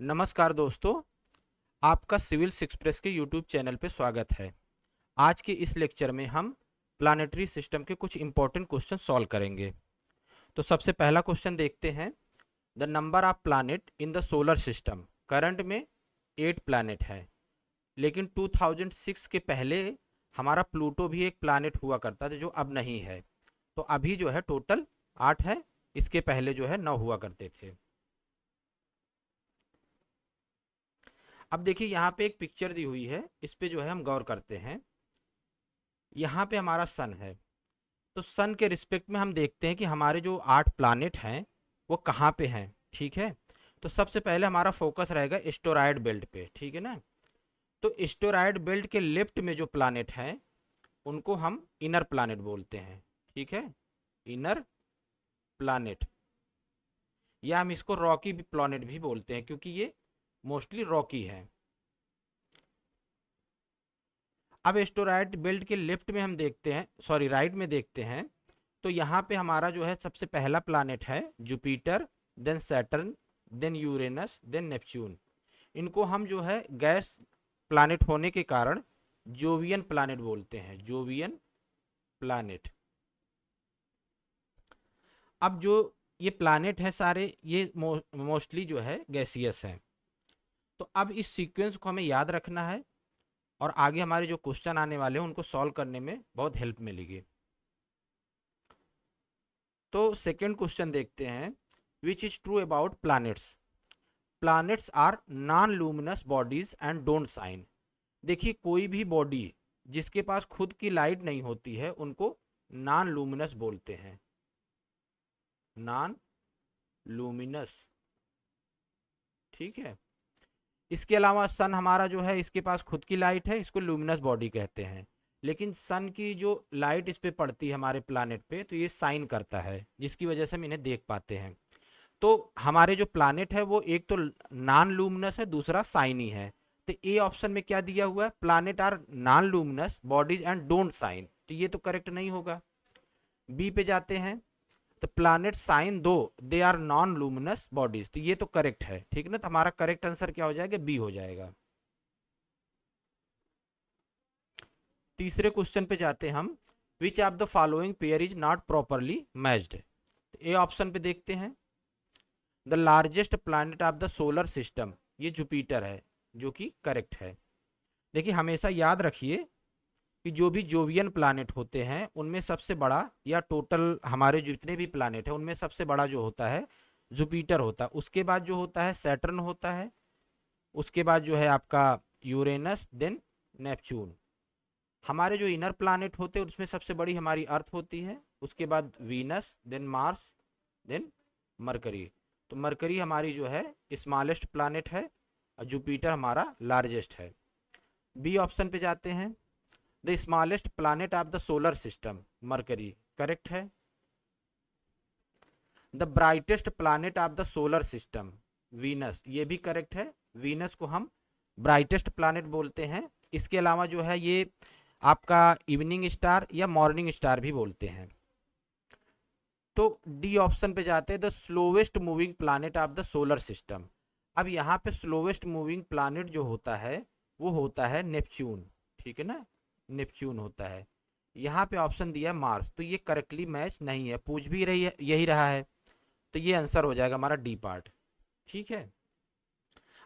नमस्कार दोस्तों, आपका सिविल्स एक्सप्रेस के यूट्यूब चैनल पे स्वागत है। आज के इस लेक्चर में हम प्लानिटरी सिस्टम के कुछ इंपॉर्टेंट क्वेश्चन सॉल्व करेंगे। तो सबसे पहला क्वेश्चन देखते हैं। The number of planet in the solar system. Current में 8 प्लानिट है, लेकिन 2006 के पहले हमारा प्लूटो भी एक प्लानिट हुआ करता था जो अब नहीं है। तो अभी जो है टोटल 8 है, इसके पहले जो है 9 हुआ करते थे। अब देखिए यहाँ पे एक पिक्चर दी हुई है, इस पे जो है हम गौर करते हैं। यहाँ पे हमारा सन है, तो सन के रिस्पेक्ट में हम देखते हैं कि हमारे जो 8 प्लानिट हैं वो कहाँ पे हैं। ठीक है, तो सबसे पहले हमारा फोकस रहेगा एस्टेरॉयड बेल्ट पे। ठीक है ना, तो एस्टेरॉयड बेल्ट के लेफ्ट में जो प्लानिट हैं उनको हम इनर प्लानिट बोलते हैं। ठीक है, इनर प्लानिट, या हम इसको रॉकी प्लानिट भी बोलते हैं क्योंकि ये मोस्टली रॉकी है। अब एस्टेरॉयड बेल्ट के लेफ्ट में हम देखते हैं, सॉरी राइट में देखते हैं, तो यहाँ पे हमारा जो है सबसे पहला प्लानेट है Jupiter, then Saturn, then Uranus, then Neptune. इनको हम जो है गैस प्लानेट होने के कारण जोवियन प्लानेट बोलते हैं, जोवियन प्लानेट। अब जो ये प्लानेट है सारे ये मोस्टली जो है गैसियस है। तो अब इस सीक्वेंस को हमें याद रखना है और आगे हमारे जो क्वेश्चन आने वाले हैं उनको सॉल्व करने में बहुत हेल्प मिलेगी। तो सेकेंड क्वेश्चन देखते हैं, which is true about planets. Planets are non luminous bodies and don't shine. देखिए कोई भी बॉडी जिसके पास खुद की लाइट नहीं होती है उनको नॉन लूमिनस बोलते हैं, नॉन लूमिनस। ठीक है, इसके अलावा सन हमारा जो है इसके पास खुद की लाइट है, इसको लूमिनस बॉडी कहते हैं। लेकिन सन की जो लाइट इस पे पड़ती है हमारे प्लानिट पे तो ये साइन करता है, जिसकी वजह से हम इन्हें देख पाते हैं। तो हमारे जो प्लानिट है वो एक तो नॉन लूमिनस है, दूसरा साइनी है। तो ए ऑप्शन में क्या दिया हुआ है, planet are non luminous bodies and don't shine, तो ये तो करेक्ट नहीं होगा। बी पे जाते हैं, तो प्लानिट साइन दो they are non luminous bodies, तो ये तो करेक्ट है। ठीक है ना, तो हमारा करेक्ट आंसर क्या हो जाएगा, बी हो जाएगा। तीसरे क्वेश्चन पे जाते हैं हम, विच of the following pair is not properly matched. A option पे देखते हैं, the largest planet of the solar system, ये जुपिटर है जो कि करेक्ट है। देखिए हमेशा याद रखिए कि जो भी जोवियन प्लैनेट होते हैं उनमें सबसे बड़ा, या टोटल हमारे जितने भी प्लैनेट हैं उनमें सबसे बड़ा जो होता है जुपिटर होता है, उसके बाद जो होता है सैटर्न होता है, उसके बाद जो है आपका यूरेनस, देन नेपच्यून। हमारे जो इनर प्लैनेट होते हैं उसमें सबसे बड़ी हमारी अर्थ होती है, उसके बाद Venus, then Mars, then Mercury. तो मरकरी हमारी जो है स्मॉलेस्ट प्लैनेट है और जुपिटर हमारा लार्जेस्ट है। बी ऑप्शन पे जाते हैं, the smallest planet of the solar system, Mercury correct है। The brightest planet of the solar system, Venus, ये भी करेक्ट है। वीनस को हम ब्राइटेस्ट प्लैनेट बोलते हैं। इसके अलावा जो है ये आपका इवनिंग स्टार या मॉर्निंग स्टार भी बोलते हैं। तो डी ऑप्शन पे जाते हैं, the slowest moving planet of the solar system. अब यहाँ पे स्लोवेस्ट मूविंग प्लैनेट जो होता है वो होता है नेपच्यून। ठीक है ना, नेपच्यून होता है। यहाँ पे ऑप्शन दिया है मार्स, तो ये करेक्टली मैच नहीं है, पूछ भी रही है यही रहा है, तो ये आंसर हो जाएगा हमारा डी पार्ट। ठीक है,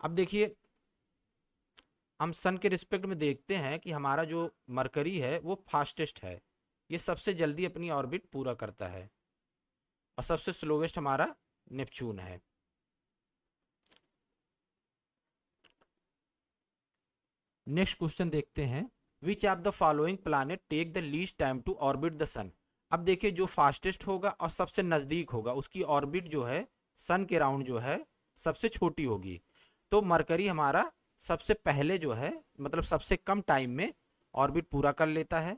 अब देखिए हम सन के रिस्पेक्ट में देखते हैं कि हमारा जो मरकरी है वो फास्टेस्ट है, ये सबसे जल्दी अपनी ऑर्बिट पूरा करता है, और सबसे स्लोवेस्ट हमारा नेपच्यून है। नेक्स्ट क्वेश्चन देखते हैं, which of the following planet take the least time to orbit the sun. अब देखिए जो फास्टेस्ट होगा और सबसे नज़दीक होगा उसकी ऑर्बिट जो है सन के राउंड जो है सबसे छोटी होगी। तो मरकरी हमारा सबसे पहले जो है मतलब सबसे कम टाइम में ऑर्बिट पूरा कर लेता है।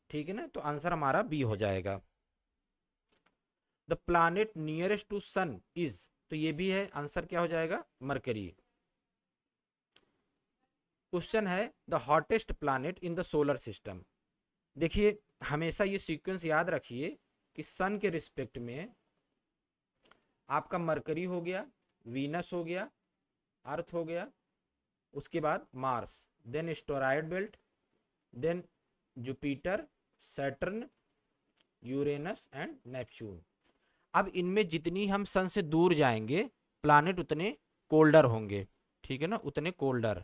ठीक है ना, तो आंसर हमारा बी हो जाएगा। The planet nearest to sun is, तो ये भी है, आंसर क्या हो जाएगा, मरकरी। क्वेश्चन है, the hottest planet in the solar system. देखिए हमेशा ये सीक्वेंस याद रखिए कि सन के रिस्पेक्ट में आपका मरकरी हो गया, वीनस हो गया, अर्थ हो गया, उसके बाद Mars, then asteroid belt, then Jupiter, Saturn, Uranus and Neptune. अब इनमें जितनी हम सन से दूर जाएंगे प्लानेट उतने कोल्डर होंगे, ठीक है ना, उतने कोल्डर।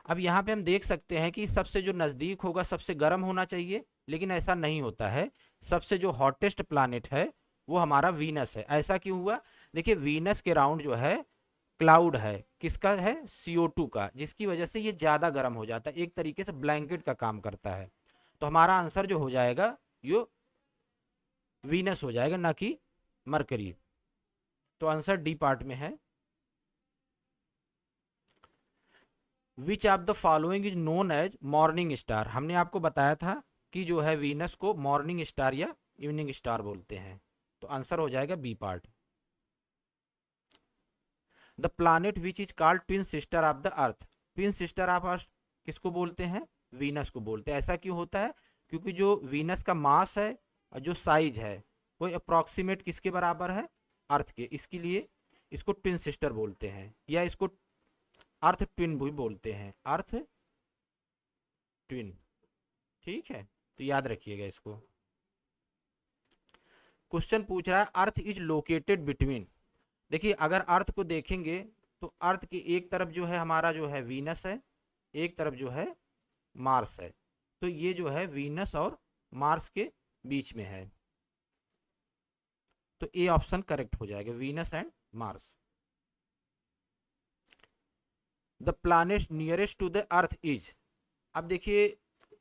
अब यहाँ पे हम देख सकते हैं कि सबसे जो नज़दीक होगा सबसे गर्म होना चाहिए, लेकिन ऐसा नहीं होता है। सबसे जो हॉटेस्ट प्लानेट है वो हमारा वीनस है। ऐसा क्यों हुआ? देखिए वीनस के राउंड जो है क्लाउड है, किसका है? CO2 का, जिसकी वजह से ये ज़्यादा गर्म हो जाता है, एक तरीके से ब्लैंकेट का काम करता है। तो हमारा आंसर जो हो जाएगा ये वीनस हो जाएगा, ना कि मरकरी। तो आंसर डी पार्ट में है। Which of the following is known as morning star. हमने आपको बताया था कि जो है वीनस को मॉर्निंग स्टार या इवनिंग स्टार बोलते हैं। तो आंसर हो जाएगा B part. The planet which is called twin sister of the earth. Twin sister of earth किसको बोलते हैं? वीनस को बोलते हैं। ऐसा क्यों होता है? क्योंकि जो वीनस का मास है और जो साइज है वो अप्रॉक्सीमेट किसके बराबर है? अर्थ के। इसके लिए इसको ट्विन सिस्टर बोलते हैं, या इसको अर्थ ट्विन भी बोलते हैं, अर्थ ट्विन। ठीक है, तो याद रखिएगा इसको। क्वेश्चन पूछ रहा है अर्थ इज लोकेटेड बिटवीन। देखिए अगर अर्थ को देखेंगे तो अर्थ की एक तरफ जो है हमारा जो है वीनस है, एक तरफ जो है मार्स है। तो ये जो है वीनस और मार्स के बीच में है, तो ए ऑप्शन करेक्ट हो जाएगा, Venus and Mars. The planet nearest to the earth is. अब देखिए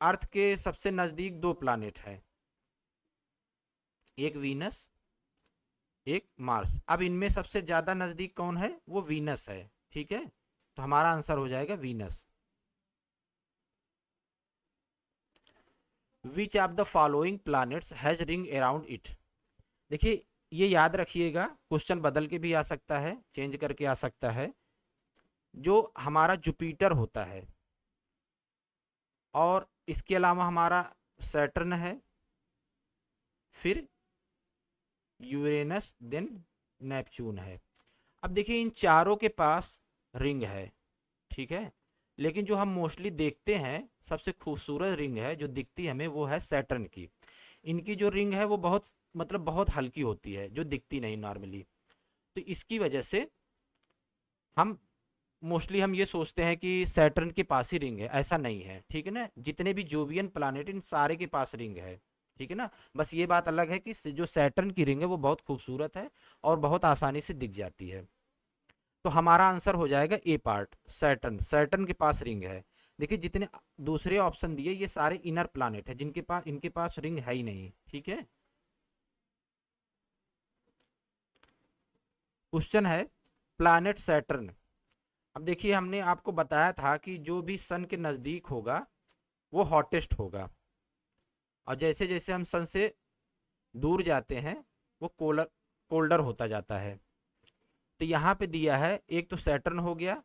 अर्थ के सबसे नजदीक दो प्लानेट है, एक वीनस एक मार्स। अब इनमें सबसे ज्यादा नजदीक कौन है? वो वीनस है, ठीक है। तो हमारा आंसर हो जाएगा Venus. Which of the following planets has ring around it. देखिए ये याद रखिएगा, क्वेश्चन बदल के भी आ सकता है, चेंज करके आ सकता है। जो हमारा जुपिटर होता है और इसके अलावा हमारा सैटर्न है, फिर यूरेनस, देन नेपच्यून है। अब देखिए इन चारों के पास रिंग है, ठीक है, लेकिन जो हम मोस्टली देखते हैं सबसे खूबसूरत रिंग है जो दिखती है हमें वो है सैटर्न की। इनकी जो रिंग है वो बहुत मतलब बहुत हल्की होती है, जो दिखती नहीं नॉर्मली। तो इसकी वजह से हम मोस्टली हम ये सोचते हैं कि सैटर्न के पास ही रिंग है, ऐसा नहीं है, ठीक है ना। जितने भी जोवियन प्लानेट इन सारे के पास रिंग है, ठीक है ना। बस ये बात अलग है कि जो सैटर्न की रिंग है वो बहुत खूबसूरत है और बहुत आसानी से दिख जाती है। तो हमारा आंसर हो जाएगा ए पार्ट, सैटर्न। सैटर्न के पास रिंग है। देखिए जितने दूसरे ऑप्शन दिए ये सारे इनर प्लानेट है जिनके पास इनके पास रिंग है ही नहीं, ठीक है। क्वेश्चन है प्लानेट सैटर्न। अब देखिए हमने आपको बताया था कि जो भी सन के नज़दीक होगा वो हॉटेस्ट होगा, और जैसे जैसे हम सन से दूर जाते हैं वो कोल्डर होता जाता है। तो यहाँ पे दिया है एक तो सैटर्न हो गया,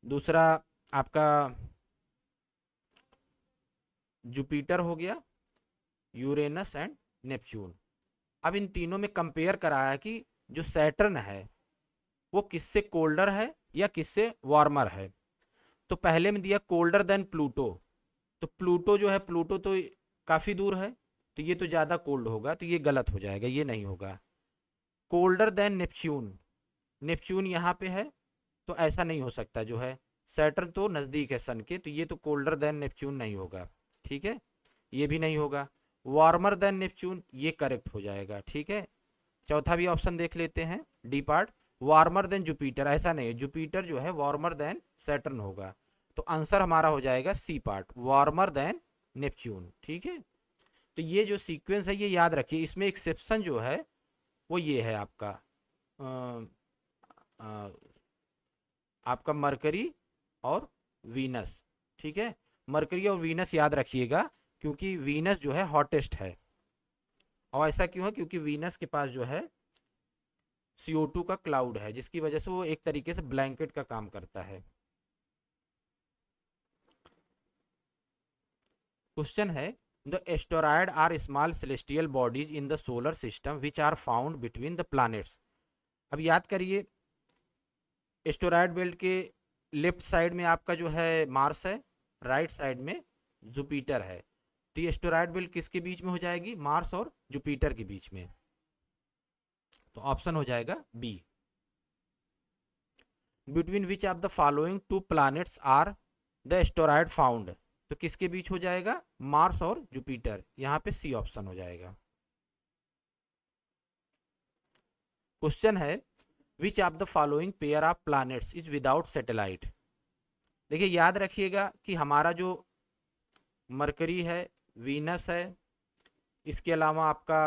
दूसरा आपका जुपिटर हो गया, यूरेनस एंड नेपच्यून। अब इन तीनों में कंपेयर कराया है कि जो सैटर्न है वो किससे कोल्डर है या किससे वार्मर है। तो पहले में दिया कोल्डर देन प्लूटो। तो प्लूटो जो है, प्लूटो तो काफ़ी दूर है, तो ये तो ज़्यादा कोल्ड होगा, तो ये गलत हो जाएगा, ये नहीं होगा। कोल्डर देन नेपच्यून, नेपच्यून यहाँ पे है, तो ऐसा नहीं हो सकता। जो है सैटर्न तो नज़दीक है सन के, तो ये तो कोल्डर देन नेपच्यून नहीं होगा, ठीक है, ये भी नहीं होगा। वार्मर देन नेपच्यून ये करेक्ट हो जाएगा, ठीक है। चौथा भी ऑप्शन देख लेते हैं, D part, warmer then Jupiter. ऐसा नहीं है, जुपिटर जो है वार्मर देन सैटर्न होगा। तो आंसर हमारा हो जाएगा C part, warmer than Neptune, ठीक है। तो ये जो सीक्वेंस है ये याद रखिए। इसमें एक्सेप्शन जो है वो ये है आपका आपका मरकरी और वीनस, ठीक है। मरकरी और वीनस याद रखिएगा, क्योंकि वीनस जो है हॉटेस्ट है। और ऐसा क्यों है? क्योंकि वीनस के पास जो है CO2 का क्लाउड है, जिसकी वजह से वो एक तरीके से ब्लैंकेट का काम करता है। क्वेश्चन है the asteroid are small celestial bodies in the solar system which are found between the planets. अब याद करिए एस्टेरॉयड बेल्ट के लेफ्ट साइड में आपका जो है मार्स है, राइट साइड में जुपिटर है। तो ये एस्टेरॉयड बेल्ट किसके बीच में हो जाएगी? मार्स और जुपिटर के बीच में। तो ऑप्शन हो जाएगा B. Between which of the following two planets are the asteroid found? तो किसके बीच हो जाएगा? मार्स और जुपिटर। यहाँ पे सी ऑप्शन हो जाएगा। क्वेश्चन है which of the following pair of planets is without satellite? देखिए याद रखिएगा कि हमारा जो मरकरी है, वीनस है, इसके अलावा आपका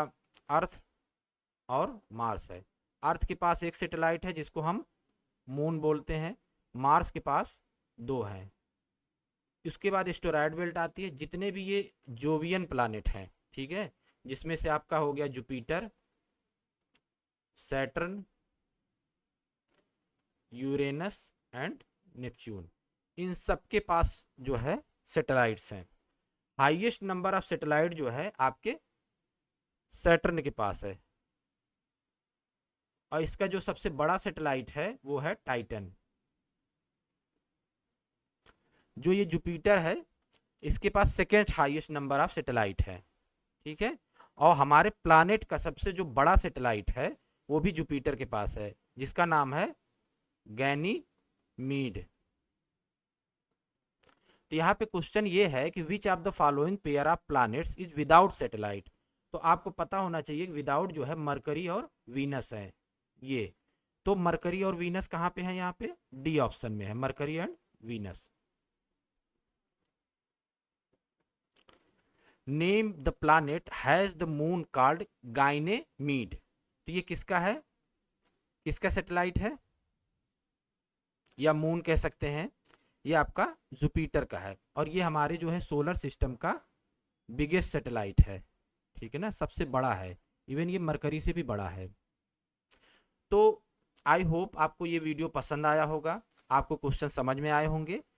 अर्थ और मार्स है। अर्थ के पास एक सैटेलाइट है जिसको हम मून बोलते हैं, मार्स के पास 2 हैं। उसके बाद एस्टेरॉयड बेल्ट आती है। जितने भी ये जोवियन प्लैनेट हैं, ठीक है, जिसमें से आपका हो गया Jupiter, Saturn, Uranus and Neptune, इन सब के पास जो है सैटेलाइट्स हैं। हाईएस्ट नंबर ऑफ सैटेलाइट जो है आपके सैटर्न के पास है, और इसका जो सबसे बड़ा सैटेलाइट है वो है टाइटन। जो ये जुपिटर है इसके पास second highest number of satellite है, ठीक है। और हमारे प्लैनेट का सबसे जो बड़ा सैटेलाइट है वो भी जुपिटर के पास है, जिसका नाम है गैनीमीड। तो यहाँ पे क्वेश्चन ये है कि विच of the following pair of planets is without satellite? तो आपको पता होना चाहिए कि विदाउट जो है मरकरी और वीनस है ये। तो मरकरी और वीनस कहाँ पे है? यहाँ पे डी ऑप्शन में है, Mercury and Venus. Name the planet has the moon called Ganymede. तो ये किसका है? किसका सैटेलाइट है या मून कह सकते हैं? ये आपका जुपिटर का है, और ये हमारे जो है सोलर सिस्टम का बिगेस्ट सैटेलाइट है, ठीक है ना, सबसे बड़ा है। इवन ये मरकरी से भी बड़ा है। तो आई होप आपको ये वीडियो पसंद आया होगा, आपको क्वेश्चन समझ में आए होंगे।